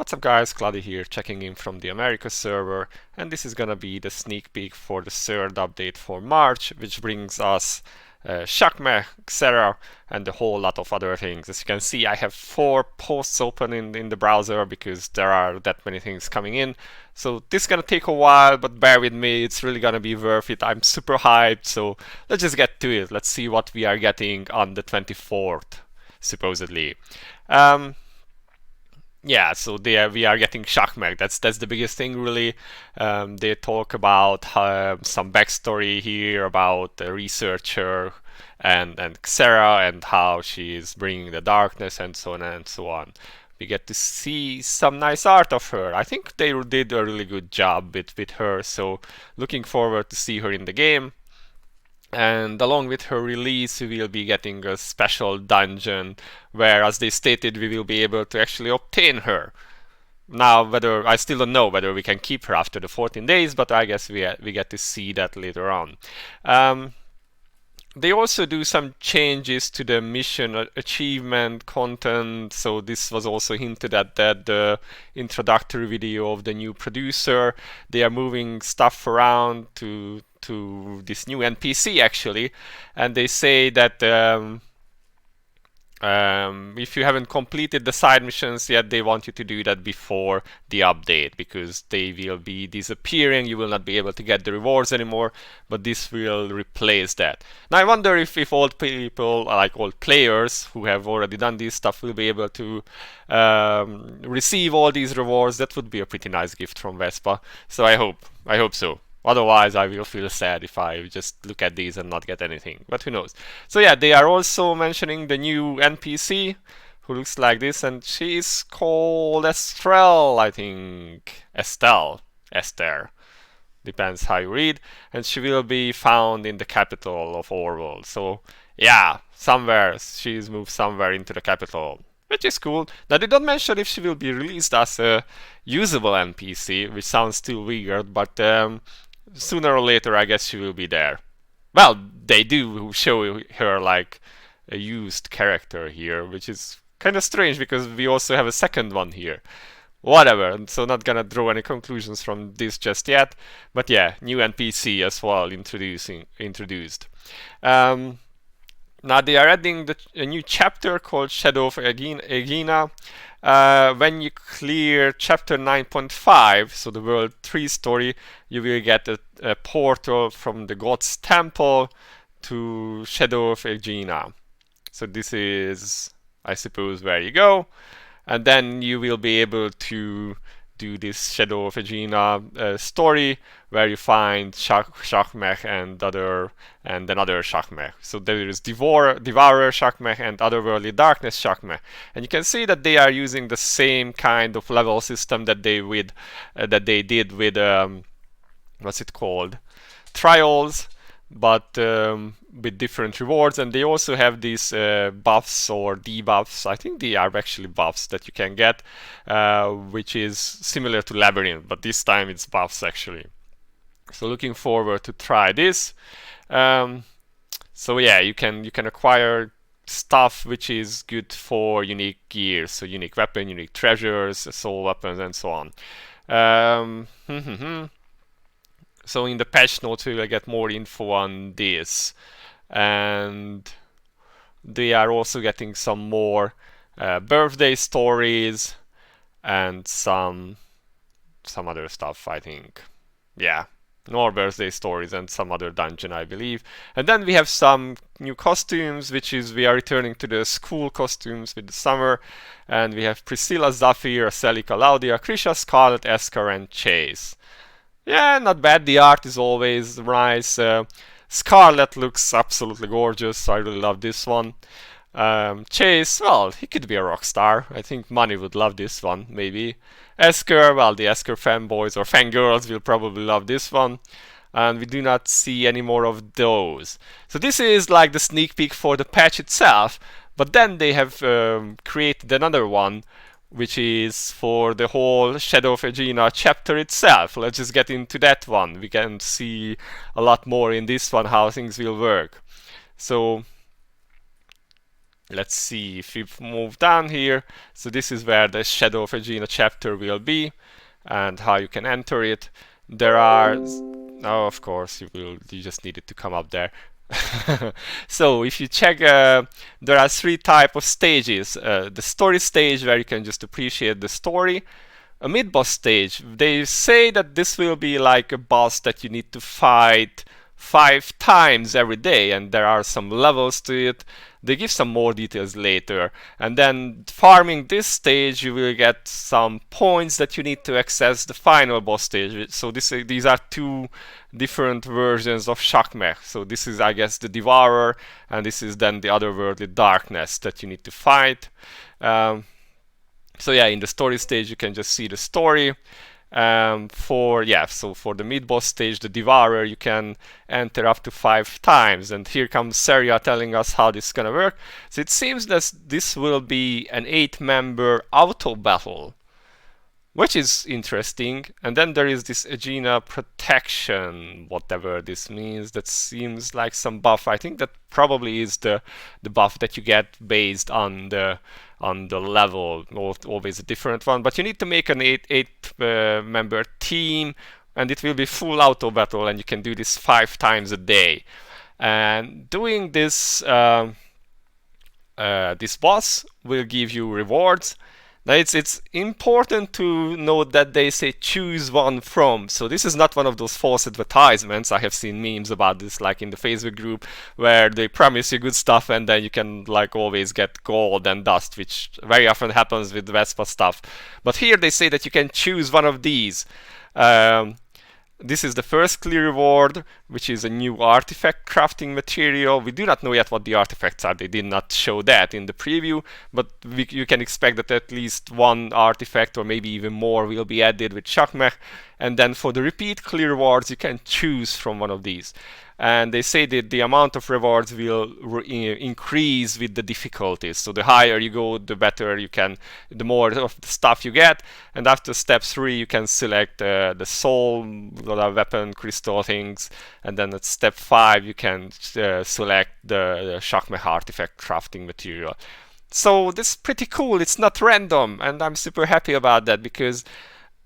What's up guys, Cloudie here, checking in from the America server, and this is gonna be the sneak peek for the third update for March, which brings us Shakmeh, Xerah, and a whole lot of other things. As you can see, I have 4 posts open in the browser because there are that many things coming in. So this is gonna take a while, but bear with me, it's really gonna be worth it. I'm super hyped, so let's just get to it. Let's see what we are getting on the 24th, supposedly. Yeah, so there we are getting Shakmeh. That's the biggest thing, really. They talk about some backstory here about the researcher and Xerah and how she is bringing the darkness and so on and so on. We get to see some nice art of her. I think they did a really good job with her. So looking forward to see her in the game. And along with her release, we will be getting a special dungeon where, as they stated, we will be able to actually obtain her. Now, whether I still don't know whether we can keep her after the 14 days, but I guess we get to see that later on. They also do some changes to the mission achievement content, so this was also hinted at that the introductory video of the new producer. They are moving stuff around to this new NPC actually, and they say that if you haven't completed the side missions yet, they want you to do that before the update, because they will be disappearing. You will not be able to get the rewards anymore, but this will replace that. Now I wonder if old people, like old players who have already done this stuff, will be able to receive all these rewards. That would be a pretty nice gift from Vespa, so I hope so. Otherwise, I will feel sad if I just look at these and not get anything. But who knows? So yeah, they are also mentioning the new NPC, who looks like this, and she's called Estelle, I think. Estelle. Esther. Depends how you read. And she will be found in the capital of our world. So yeah, somewhere, she's moved somewhere into the capital, which is cool. Now they don't mention if she will be released as a usable NPC, which sounds still weird, but sooner or later I guess she will be there. Well, they do show her like a used character here, which is kind of strange because we also have a second one here. Whatever, so not gonna draw any conclusions from this just yet, but yeah, new NPC as well introduced. Now they are adding a new chapter called Shadow of Aegina. When you clear chapter 9.5, so the World 3 story, you will get a portal from the God's Temple to Shadow of Aegina. So this is, I suppose, where you go. And then you will be able to do this Shadow of Aegina story where you find Shakmeh and another Shakmeh. So there is Devourer Shakmeh and Otherworldly Darkness Shakmeh, and you can see that they are using the same kind of level system that they did with what's it called, Trials, but with different rewards. And they also have these buffs or debuffs. I think they are actually buffs that you can get, which is similar to Labyrinth, but this time it's buffs actually. So looking forward to try this. So yeah, you can acquire stuff which is good for unique gears, so unique weapon, unique treasures, soul weapons, and so on. So in the patch notes we will get more info on this, and they are also getting some more birthday stories and some other stuff, I think. Yeah, more birthday stories and some other dungeon, I believe. And then we have some new costumes, which is we are returning to the school costumes with the summer, and we have Priscilla, Zafir, Celica, Laudia, Krisha, Scarlet, Esker, and Chase. Yeah, not bad. The art is always nice. Scarlet looks absolutely gorgeous, so I really love this one. Chase, well, he could be a rock star. I think Money would love this one, maybe. Esker, well, the Esker fanboys or fangirls will probably love this one. And we do not see any more of those. So this is like the sneak peek for the patch itself, but then they have created another one, which is for the whole Shadow of Aegina chapter itself. Let's just get into that one. We can see a lot more in this one how things will work. So Let's see if we move down here. So this is where the Shadow of Aegina chapter will be and how you can enter it. There are, oh, of course, you just need it to come up there. So if you check, there are 3 types of stages. The story stage, where you can just appreciate the story. A mid-boss stage, they say that this will be like a boss that you need to fight 5 times every day, and there are some levels to it. They give some more details later. And then farming this stage, you will get some points that you need to access the final boss stage. So these are 2 different versions of Shakmeh. So this is, I guess, the Devourer, and this is then the otherworldly darkness that you need to fight. So yeah, in the story stage, you can just see the story. So for the mid-boss stage, the Devourer, you can enter up to 5 times. And here comes Xerah telling us how this is gonna work. So it seems that this will be an 8-member auto battle, which is interesting. And then there is this Aegina protection, whatever this means. That seems like some buff. I think that probably is the buff that you get based on the level, always a different one. But you need to make an 8 member team, and it will be full auto battle, and you can do this 5 times a day. And doing this this boss will give you rewards. Now it's important to note that they say choose one from. So this is not one of those false advertisements. I have seen memes about this, like in the Facebook group, where they promise you good stuff and then you can like always get gold and dust, which very often happens with Vespa stuff. But here they say that you can choose one of these. This is the first clear reward, which is a new artifact crafting material. We do not know yet what the artifacts are. They did not show that in the preview, but you can expect that at least 1 artifact or maybe even more will be added with Shakmeh. And then for the repeat clear rewards, you can choose from one of these. And they say that the amount of rewards will increase with the difficulties. So the higher you go, the better you can, the more of the stuff you get. And after step 3, you can select the soul, weapon, crystal things. And then at step 5, you can select the Shakmeh artifact crafting material. So this is pretty cool. It's not random, and I'm super happy about that, because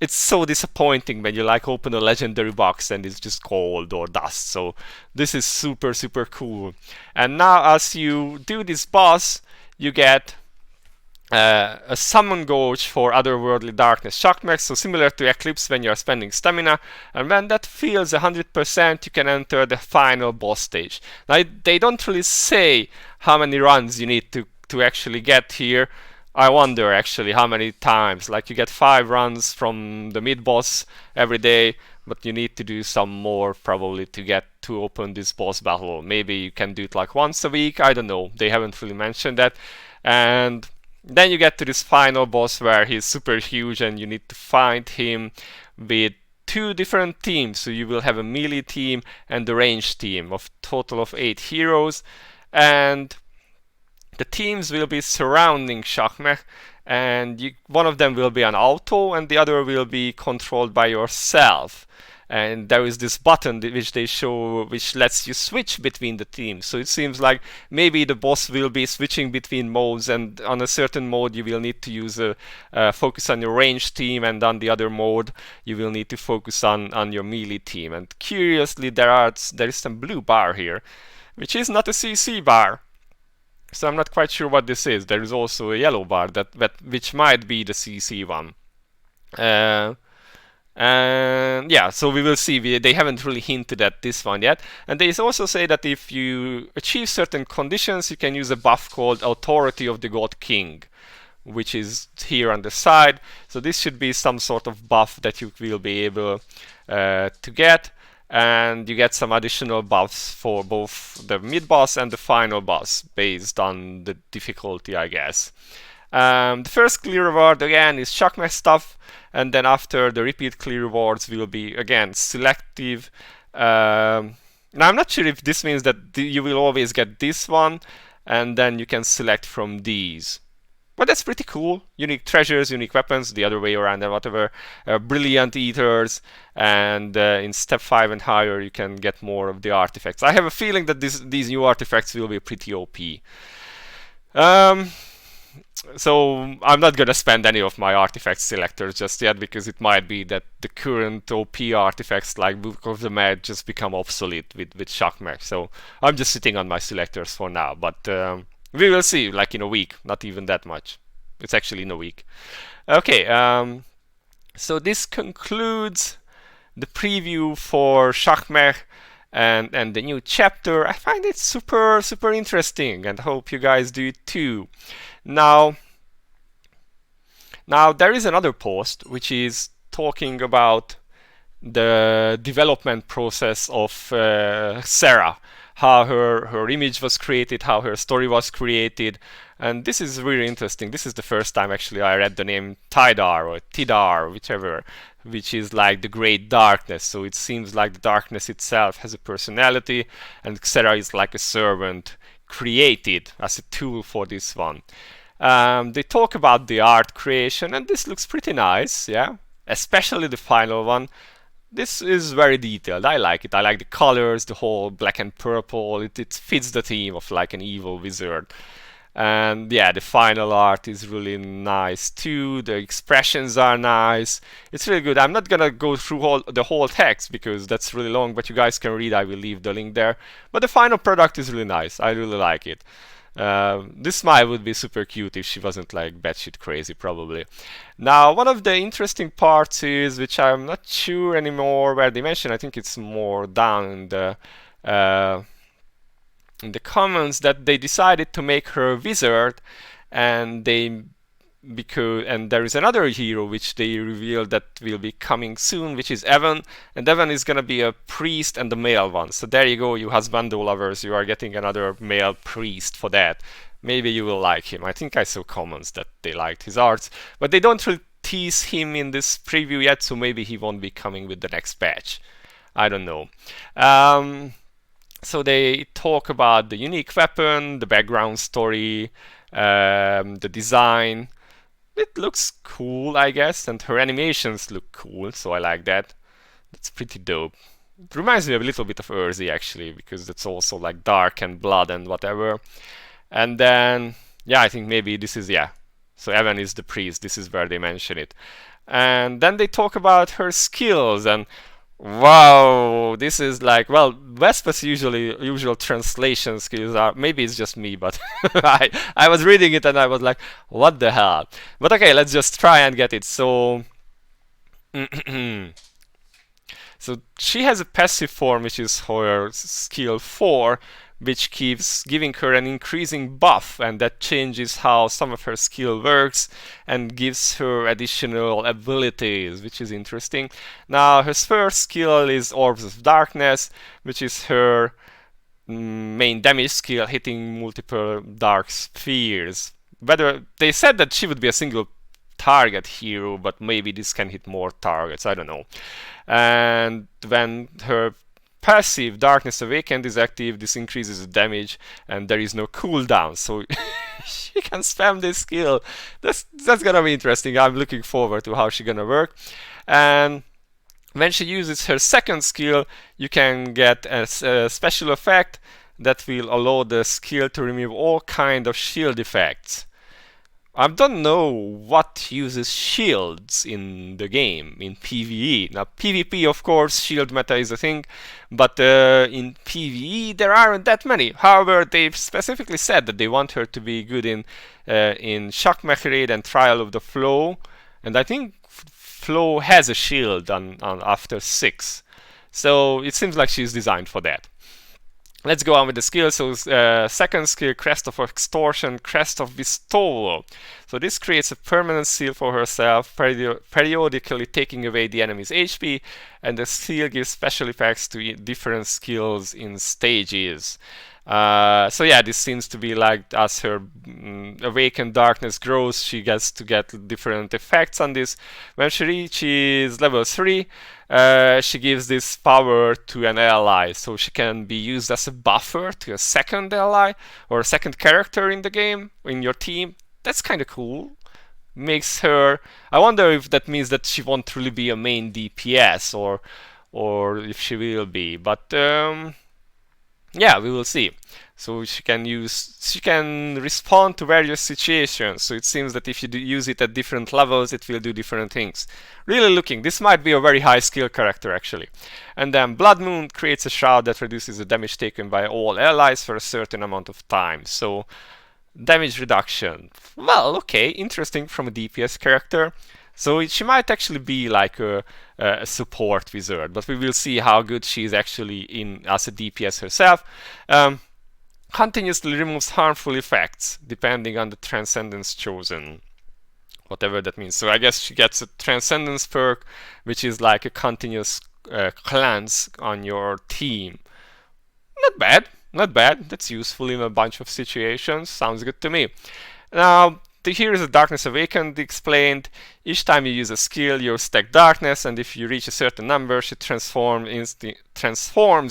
it's so disappointing when you like open a legendary box and it's just gold or dust. So this is super cool. And now as you do this boss, you get a summon gauge for otherworldly darkness Shakmeh, so similar to Eclipse when you are spending stamina. And when that fills 100%, you can enter the final boss stage. Now they don't really say how many runs you need to actually get here. I wonder actually how many times. Like you get 5 runs from the mid-boss every day, but you need to do some more probably to open this boss battle. Maybe you can do it like once a week, I don't know. They haven't really mentioned that. And then you get to this final boss where he's super huge and you need to find him with 2 different teams. So you will have a melee team and the range team of total of 8 heroes. And the teams will be surrounding Shakmeh, and one of them will be an auto and the other will be controlled by yourself. And there is this button which they show, which lets you switch between the teams. So it seems like maybe the boss will be switching between modes, and on a certain mode you will need to use focus on your range team, and on the other mode you will need to focus on your melee team. And curiously, there is some blue bar here, which is not a CC bar. So I'm not quite sure what this is. There is also a yellow bar which might be the CC one. And yeah, so we will see. They haven't really hinted at this one yet. And they also say that if you achieve certain conditions, you can use a buff called Authority of the God King, which is here on the side. So this should be some sort of buff that you will be able to get. And you get some additional buffs for both the mid-boss and the final boss based on the difficulty, I guess. The first clear reward again is Shakmeh stuff, and then after the repeat clear rewards will be again selective. Now I'm not sure if this means that you will always get this one and then you can select from these. But that's pretty cool. Unique treasures, unique weapons, the other way around, and whatever. Brilliant eaters, and in step 5 and higher you can get more of the artifacts. I have a feeling that these new artifacts will be pretty OP. Um, so I'm not gonna spend any of my artifact selectors just yet, because it might be that the current OP artifacts like Book of the Mad just become obsolete with Shakmeh. So I'm just sitting on my selectors for now, but we will see, like in a week, not even that much. It's actually in a week. Okay, so this concludes the preview for Shakmeh and the new chapter. I find it super interesting, and hope you guys do it too. Now there is another post which is talking about the development process of Xerah, how her image was created, how her story was created, and this is really interesting. This is the first time actually I read the name Tidar or Tidar, whichever, which is like the great darkness. So it seems like the darkness itself has a personality, and Xerah is like a servant created as a tool for this one. They talk about the art creation, and this looks pretty nice, yeah, especially the final one. This is very detailed. I like it. I like the colors, the whole black and purple. It fits the theme of like an evil wizard. And yeah, the final art is really nice too. The expressions are nice. It's really good. I'm not gonna go through the whole text because that's really long, but you guys can read. I will leave the link there. But the final product is really nice. I really like it. This smile would be super cute if she wasn't like batshit crazy, probably. Now, one of the interesting parts is, which I'm not sure anymore where they mention, I think it's more down in the comments, that they decided to make her a wizard, and there is another hero which they revealed that will be coming soon, which is Evan, and Evan is gonna be a priest and a male one. So there you go, you husbando lovers, you are getting another male priest for that. Maybe you will like him. I think I saw comments that they liked his arts, but they don't really tease him in this preview yet, so maybe he won't be coming with the next patch. I don't know. So they talk about the unique weapon, the background story, the design. It looks cool, I guess, and her animations look cool, so I like that. That's pretty dope. It reminds me a little bit of Urzi, actually, because it's also like dark and blood and whatever. And then, yeah, I think maybe this is, yeah. So Evan is the priest, this is where they mention it. And then they talk about her skills, and wow, this is like, well, Vespa's usual translation skills are, maybe it's just me, but I was reading it and I was like, what the hell? But okay, let's just try and get it. So so she has a passive form, which is her skill 4, which keeps giving her an increasing buff, and that changes how some of her skill works and gives her additional abilities, which is interesting. Now, her first skill is Orbs of Darkness, which is her main damage skill, hitting multiple dark spheres. Whether they said that she would be a single target hero, but maybe this can hit more targets, I don't know. And when her passive Darkness Awakened is active, this increases the damage, and there is no cooldown, so she can spam this skill. That's gonna be interesting. I'm looking forward to how she's gonna work. And when she uses her second skill, you can get a special effect that will allow the skill to remove all kind of shield effects. I don't know what uses shields in the game, in PvE. Now, PvP, of course, shield meta is a thing, but in PvE there aren't that many. However, they've specifically said that they want her to be good in Shakmeh raid and Trial of the Flow, and I think Flow has a shield on after 6. So it seems like she's designed for that. Let's go on with the skills. So second skill, Crest of Extortion, Crest of Bestowal. So this creates a permanent seal for herself, periodically taking away the enemy's HP, and the seal gives special effects to different skills in stages. So yeah, this seems to be like as her awakened darkness grows, she gets to get different effects on this. When she reaches level 3, she gives this power to an ally, so she can be used as a buffer to a second ally or a second character in the game, in your team. That's kind of cool. Makes her... I wonder if that means that she won't really be a main DPS, or if she will be, but yeah, we will see. So she can respond to various situations. So it seems that if you use it at different levels, it will do different things. Really looking, this might be a very high skill character actually. And then Blood Moon creates a shroud that reduces the damage taken by all allies for a certain amount of time. So damage reduction. Well, okay, interesting from a DPS character. So she might actually be like a support wizard, but we will see how good she is actually in as a DPS herself. Continuously removes harmful effects depending on the transcendence chosen, whatever that means. So I guess she gets a transcendence perk, which is like a continuous cleanse on your team. Not bad, not bad. That's useful in a bunch of situations. Sounds good to me. Now, here is the Darkness Awakened explained. Each time you use a skill, you stack darkness, and if you reach a certain number, she transforms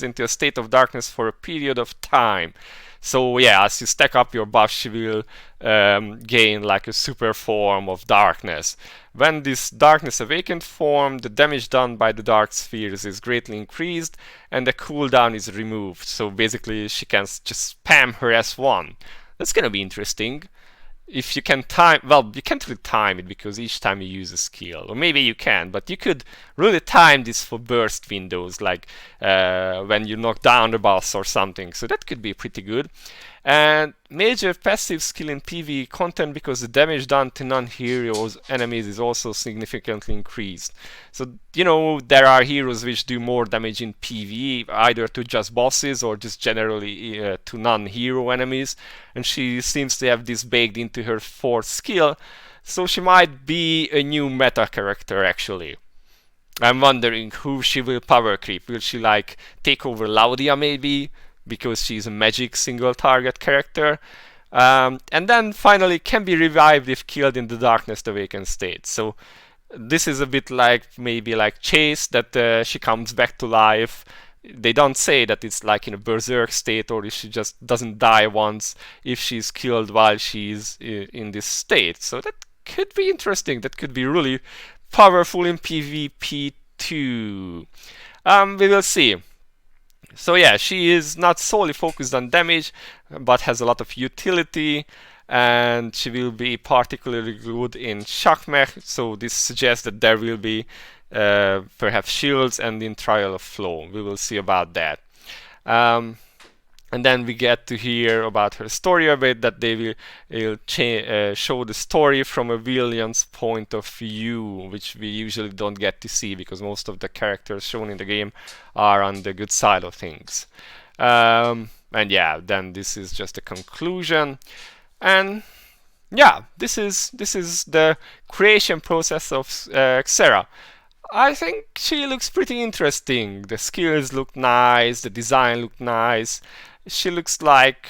into a state of darkness for a period of time. So yeah, as you stack up your buffs, she will gain like a super form of darkness. When this Darkness Awakened form, the damage done by the dark spheres is greatly increased, and the cooldown is removed. So basically, she can just spam her S1. That's gonna be interesting. If you can time, well, you can't really time it because each time you use a skill, or maybe you can, but you could really time this for burst windows, like when you knock down the boss or something. So that could be pretty good. And major passive skill in PvE content because the damage done to non-heroes enemies is also significantly increased. So, you know, there are heroes which do more damage in PvE, either to just bosses or just generally to non-hero enemies. And she seems to have this baked into her fourth skill. So she might be a new meta character actually. I'm wondering who she will power creep. Will she like take over Cloudie maybe? Because she's a magic single target character. And then finally can be revived if killed in the Darkness Awakened state. So this is a bit like maybe like Chase, that she comes back to life. They don't say that it's like in a berserk state or if she just doesn't die once if she's killed while she's in this state. So that could be interesting. That could be really powerful in PvP too. We will see. So yeah, she is not solely focused on damage, but has a lot of utility, and she will be particularly good in Shakmeh. So this suggests that there will be perhaps shields and in Trial of Flow. We will see about that. And then we get to hear about her story a bit, that they will show the story from a villain's point of view, which we usually don't get to see because most of the characters shown in the game are on the good side of things. And yeah, then this is just a conclusion. And yeah, this is the creation process of Xerah. I think she looks pretty interesting. The skills look nice, the design look nice. She looks like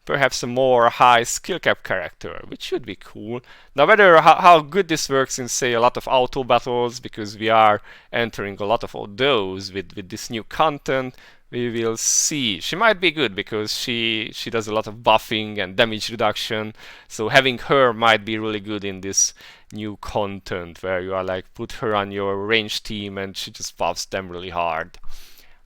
perhaps a more high skill cap character, which should be cool. Now whether how good this works in say a lot of auto battles, because we are entering a lot of those with this new content, we will see. She might be good because she does a lot of buffing and damage reduction, so having her might be really good in this new content where you are like put her on your range team and she just buffs them really hard.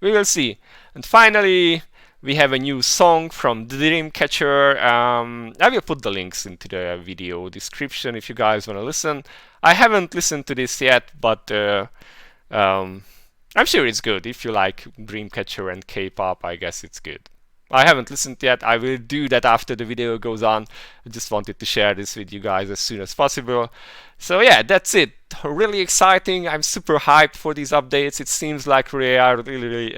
We will see. And finally, we have a new song from Dreamcatcher. I will put the links into the video description if you guys want to listen. I haven't listened to this yet, but I'm sure it's good. If you like Dreamcatcher and K-pop, I guess it's good. I haven't listened yet. I will do that after the video goes on. I just wanted to share this with you guys as soon as possible. So yeah, that's it. Really exciting. I'm super hyped for these updates. It seems like they are really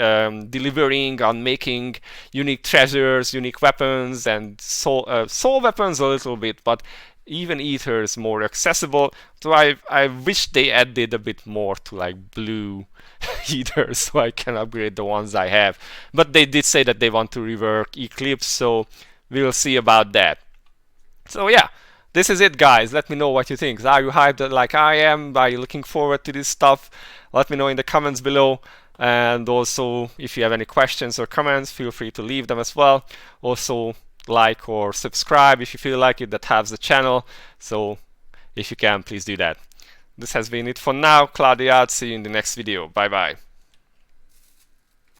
delivering on making unique treasures, unique weapons, and soul weapons a little bit, but even Ether is more accessible. So I wish they added a bit more to like blue Ether so I can upgrade the ones I have. But they did say that they want to rework Eclipse, so we'll see about that. So yeah, this is it guys. Let me know what you think. Are you hyped like I am? Are you looking forward to this stuff? Let me know in the comments below. And also, if you have any questions or comments, feel free to leave them as well. Also, like or subscribe if you feel like it. That helps the channel. So if you can, please do that. This has been it for now. Cloudie out. See you in the next video. Bye bye.